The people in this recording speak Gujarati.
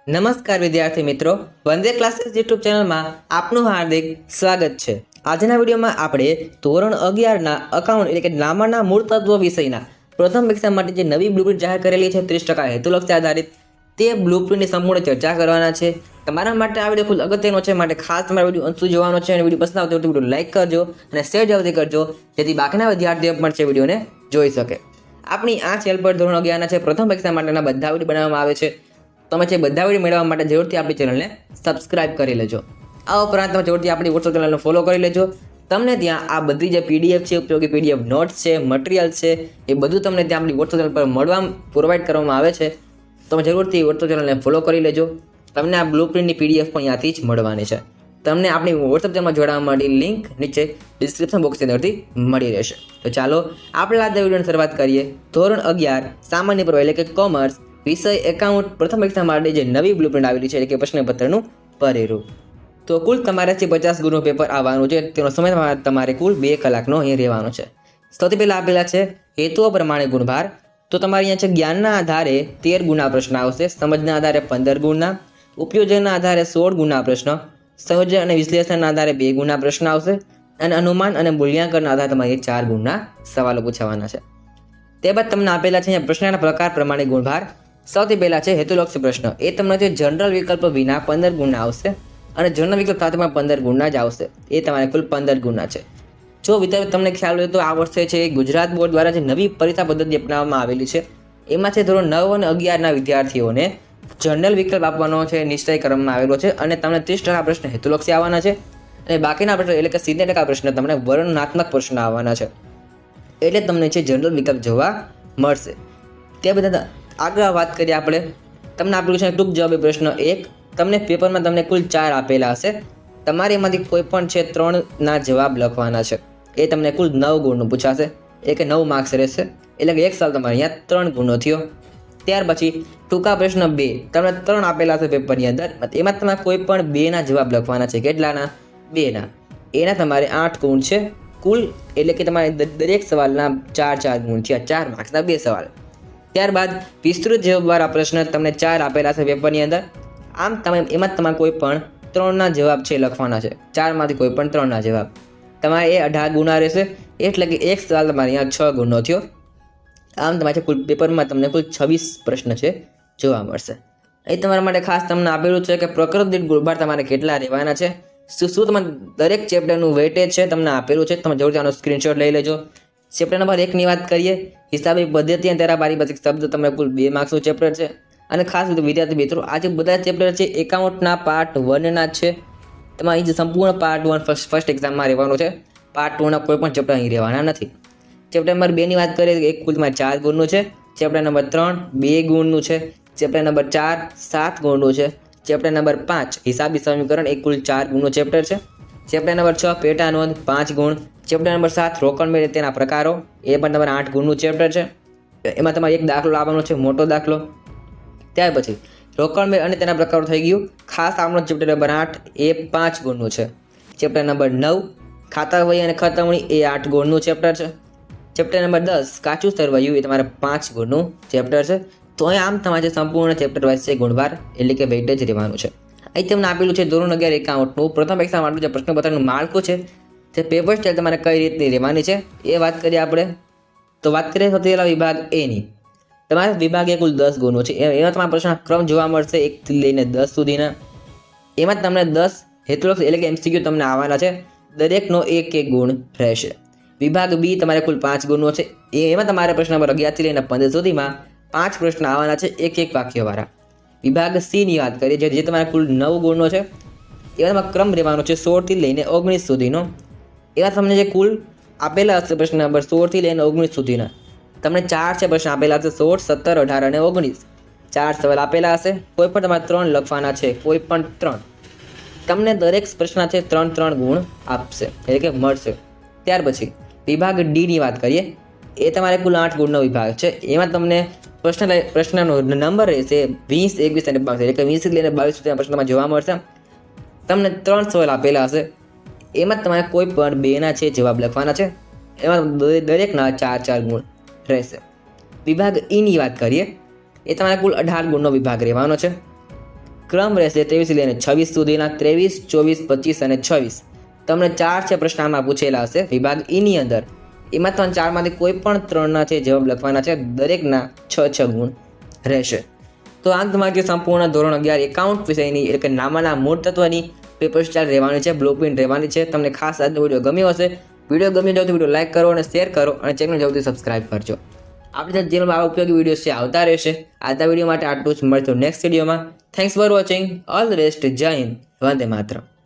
નમસ્કાર વિદ્યાર્થી મિત્રો, વંદે ક્લાસીસ યુટ્યુબ ચેનલમાં આપનું હાર્દિક સ્વાગત છે। આજના વિડીયોમાં આપણે ધોરણ 11ના અકાઉન્ટ એટલે કે નામાના મૂળ તત્વો વિષયના પ્રથમ પરીક્ષા માટે જે નવી બ્લુપ્રિન્ટ જાહેર કરેલી છે 30% હેતુલક્ષી આધારિત તે બ્લુપ્રિન્ટની સંપૂર્ણ ચર્ચા કરવાના છે। તમારા માટે આ વિડીયો ખૂબ અગત્યનો છે, માટે ખાસ તમારા વિડીયો અંત સુધી જોવાનો છે અને વિડીયો પસંદ આવતો હોય તો વિડીયો લાઈક કરજો અને શેર જલ્દી કરજો જેથી બાકીના વિદ્યાર્થીઓ પણ છે વિડીયોને જોઈ શકે। આપણી આ ચેનલ પર ધોરણ 11ના છે પ્રથમ પરીક્ષા માટેના બધા વિડીયો બનાવવામાં આવે છે। તમે જે બધા વિડીયો મેળવવા માટે જરૂરથી આપણી ચેનલને સબસ્ક્રાઇબ કરી લેજો। આ ઉપરાંત તમે જરૂરથી આપણી વોટ્સઅપ ચેનલને ફોલો કરી લેજો। તમને ત્યાં આ બધી જે પીડીએફ છે, ઉપયોગી પીડીએફ નોટ્સ છે, મટીરિયલ છે, એ બધું તમને ત્યાં આપણી વોટ્સઅપ ચેનલ પર પ્રોવાઈડ કરવામાં આવે છે। તમે જરૂરથી વોટ્સઅપ ચેનલને ફોલો કરી લેજો। તમને આ બ્લુપ્રિન્ટની પીડીએફ પણ ત્યાંથી જ મળવાની છે। તમને આપણી વોટ્સઅપ ચેનલમાં જોડાવા માટે લિંક નીચે ડિસ્ક્રિપ્શન બોક્સની અંદરથી મળી રહેશે। તો ચાલો આપણે આજના વિડીયોની શરૂઆત કરીએ। ધોરણ 11 સામાન્ય પ્રવાહ એટલે કે કોમર્સ વિષય એકાઉન્ટ પ્રથમ પરીક્ષા માટે જે નવી બ્લુપ્રિન્ટ આવેલી છે એટલે કે પ્રશ્નપત્રનું પરિરૂપ। તો કુલ તમારે 50 ગુણનું પેપર આવવાનું છે। તેનો સમય તમારે કુલ 2 કલાકનો અહીં રહેવાનો છે। સૌથી પહેલાં આપેલા છે હેતુઓ પ્રમાણે ગુણભાર। તો તમારે અહીંયા છે જ્ઞાનના આધારે 13 ગુણના પ્રશ્ન આવશે, સમજના આધારે 15 ગુણના, ઉપયોજનના આધારે 16 ગુણના પ્રશ્ન, સંયોજન અને વિશ્લેષણના આધારે 2 ગુણના પ્રશ્ન આવશે અને અનુમાન અને મૂલ્યાંકનના આધારે તમારે 4 ગુણના સવાલો પૂછવાના છે। ત્યારબાદ તમને આપેલા છે અહીંયા પ્રશ્નના પ્રકાર પ્રમાણે ગુણભાર। સૌથી પહેલાં છે હેતુલક્ષી પ્રશ્ન, એ તમને જે જનરલ વિકલ્પ વિના 15 ગુણના આવશે અને જનરલ વિકલ્પ સાથે પણ 15 ગુણના જ આવશે। એ તમારે કુલ 15 ગુણના છે। જો વિદ્યાર્થી તમને ખ્યાલ હોય તો આ વર્ષે છે ગુજરાત બોર્ડ દ્વારા જે નવી પરીક્ષા પદ્ધતિ અપનાવવામાં આવેલી છે એમાં છે ધોરણ 9 અને 11ના વિદ્યાર્થીઓને જનરલ વિકલ્પ આપવાનો છે નિશ્ચય કરવામાં આવેલો છે અને તમને 30% પ્રશ્ન હેતુલક્ષી આવવાના છે અને બાકીના પ્રશ્ન એટલે કે 70% પ્રશ્ન તમને વર્ણનાત્મક પ્રશ્ન આવવાના છે। એટલે તમને છે જનરલ વિકલ્પ જોવા મળશે। તે બધા આગળ વાત કરીએ આપણે, તમને આપેલું છે ટૂંક જવાબી પ્રશ્ન 1। તમને પેપરમાં તમને કુલ 4 આપેલા હશે, તમારે એમાંથી કોઈ પણ છે 3ના જવાબ લખવાના છે। એ તમને કુલ 9 ગુણનું પૂછાશે, એટલે કે 9 માર્ક્સ રહેશે, એટલે કે એક સાલ તમારે અહીંયા 3 ગુણનો થયો। ત્યાર પછી ટૂંકા પ્રશ્ન 2, તમને 3 આપેલા છે પેપરની અંદર, એમાં તમારે કોઈ પણ 2ના જવાબ લખવાના છે। કેટલાના? 2ના। એના તમારે 8 ગુણ છે કુલ, એટલે કે તમારે દરેક સવાલના 4 ગુણ થયા, 4 માર્ક્સના 2 સવાલ। ત્યારબાદ વિસ્તૃત જવાબવાળા પ્રશ્ન તમને 4 આપેલા છે પેપરની અંદર, આમ તમે એમાં તમારે કોઈ પણ 3ના જવાબ છે લખવાના છે। 4માંથી કોઈ પણ 3ના જવાબ, તમારે એ 18 ગુણા રહેશે, એટલે કે એક સવાલ તમારે અહીંયા 6 ગુણનો થયો। આમ તમારે કુલ પેપરમાં તમને કુલ 26 પ્રશ્ન છે જોવા મળશે। અહીં તમારા માટે ખાસ તમને આપેલું છે કે પ્રકૃતિ દીઠ ગુણભાર તમારે કેટલા રહેવાના છે, શું તમારે દરેક ચેપ્ટરનું વેટેજ છે તમને આપેલું છે, તમે જરૂરથી આનો સ્ક્રીનશોટ લઈ લેજો। ચેપ્ટર નંબર 1ની વાત કરીએ, હિસાબી પદ્ધતિ અને તેના પારિભાષિક શબ્દ તમને કુલ 2 માર્ક્સનું ચેપ્ટર છે। અને ખાસ વિદ્યાર્થી મિત્રો, આ જે બધા ચેપ્ટર છે એકાઉન્ટના પાર્ટ 1ના છે। તમારે અહીં જે સંપૂર્ણ પાર્ટ 1 ફર્સ્ટ એક્ઝામમાં રહેવાનું છે, પાર્ટ 2ના કોઈ પણ ચેપ્ટર અહીં રહેવાના નથી। ચેપ્ટર નંબર 2ની વાત કરીએ, એક કુલ તમારે 4 ગુણનું છે, ચેપ્ટર નંબર 3 2 ગુણનું છે, ચેપ્ટર નંબર 4 7 ગુણનું છે, ચેપ્ટર નંબર 5 હિસાબી સમીકરણ એક કુલ 4 ગુણનું ચેપ્ટર છે, ચેપ્ટર નંબર 6 પેટા નોંધ 5 ગુણ, ચેપ્ટર નંબર 7 રોકડ મેળ તેના પ્રકારો એ પણ તમારે 8 ગુણનું ચેપ્ટર છે। એમાં તમારે એક દાખલો લાવવાનો છે, મોટો દાખલો। ત્યાર પછી રોકડ મેળ અને તેના પ્રકારો થઈ ગયું। ખાસ આપણો ચેપ્ટર નંબર 8 એ 5 ગુણનું છે, ચેપ્ટર નંબર 9 ખાતા વહી અને ખતવણી એ 8 ગુણનું ચેપ્ટર છે, ચેપ્ટર નંબર 10 કાચું સરવૈયું એ તમારે 5 ગુણનું ચેપ્ટર છે। તો અહીં આમ તમારે સંપૂર્ણ ચેપ્ટર વાઇઝ છે ગુણભાર એટલે કે વેઇટેજ રહેવાનું છે। અહીં તમને આપેલું છે ધોરણ 11 એકાઉન્ટનું પ્રથમ પરીક્ષા માટે જે પ્રશ્નપત્રનું માળખું છે, તે પેપર સ્ટાઇલ તમારે કઈ રીતની રહેવાની છે એ વાત કરીએ આપણે। તો વાત કરીએ સૌથી પહેલાં વિભાગ એની, તમારે વિભાગ એ કુલ 10 ગુણો છે। એમાં તમારા પ્રશ્ન ક્રમ જોવા મળશે 1 થી લઈને 10 સુધીના। એમાં તમને 10 હેતુલક્ષી એટલે કે MCQ તમને આવવાના છે, દરેકનો 1 ગુણ રહેશે। વિભાગ બી તમારે કુલ 5 ગુણનો છે, એમાં તમારે પ્રશ્ન નંબર 11 થી લઈને 15 સુધીમાં 5 પ્રશ્ન આવવાના છે, એક વાક્યવાળા। વિભાગ સીની વાત કરીએ, જે તમારે કુલ 9 ગુણનો છે, એમાં તમારે ક્રમ રહેવાનો છે 16 થી લઈને 19 સુધીનો। એવા તમને જે કુલ આપેલા હશે પ્રશ્ન નંબર 16 થી લઈને 19 સુધીના, તમને 4 છે પ્રશ્ન આપેલા હશે, 16 17 18 અને 19, 4 સવાલ આપેલા હશે, કોઈ પણ તમારે 3 લખવાના છે, કોઈ પણ 3, તમને દરેક પ્રશ્ન છે 3 ગુણ આપશે એટલે કે મળશે। ત્યાર પછી વિભાગ ડીની વાત કરીએ, એ તમારે કુલ 8 ગુણનો વિભાગ છે। એમાં તમને પ્રશ્નનો નંબર રહેશે 20 21 અને 22, એટલે કે 20 થી લઈને 22 સુધીના પ્રશ્નમાં જોવા મળશે। તમને 3 સવાલ આપેલા હશે, એમાં તમારે કોઈ પણ 2ના છે જવાબ લખવાના છે, એમાં દરેકના 4 ગુણ રહેશે। વિભાગ ઈની વાત કરીએ, એ તમારે કુલ 18 ગુણનો વિભાગ રહેવાનો છે। ક્રમ રહેશે 23 લઈને 26 સુધીના 23, 24, 25 અને 26. તમને 4 છે પ્રશ્ન આમાં પૂછેલા હશે વિભાગ ઈની અંદર. એમાં તમને 4માંથી કોઈ પણ 3ના છે જવાબ લખવાના છે. દરેકના 6 ગુણ રહેશે. તો આ તમારી સંપૂર્ણ ધોરણ 11 એકાઉન્ટ વિષયની એટલે કે નામાના મૂળ તત્વની પેપર સ્ટાઇલ રહેવાની છે, બ્લુપ્રિન્ટ રહેવાની છે. તમને ખાસ આજનો વિડીયો ગમ્યો હશે. વિડીયો ગમ્યો હોય તો વિડીયો લાઈક કરો અને શેર કરો અને ચેનલ જરૂરથી સબસ્ક્રાઇબ કરજો. આપણી ચેનલમાં આવા ઉપયોગી વિડીયો છે આવતા રહેશે. આજના વિડીયો માટે આટલું જ. મળતું નેક્સ્ટ વિડીયોમાં. Thanks for watching. All the best. જય હિન્દ. વંદે માતરમ.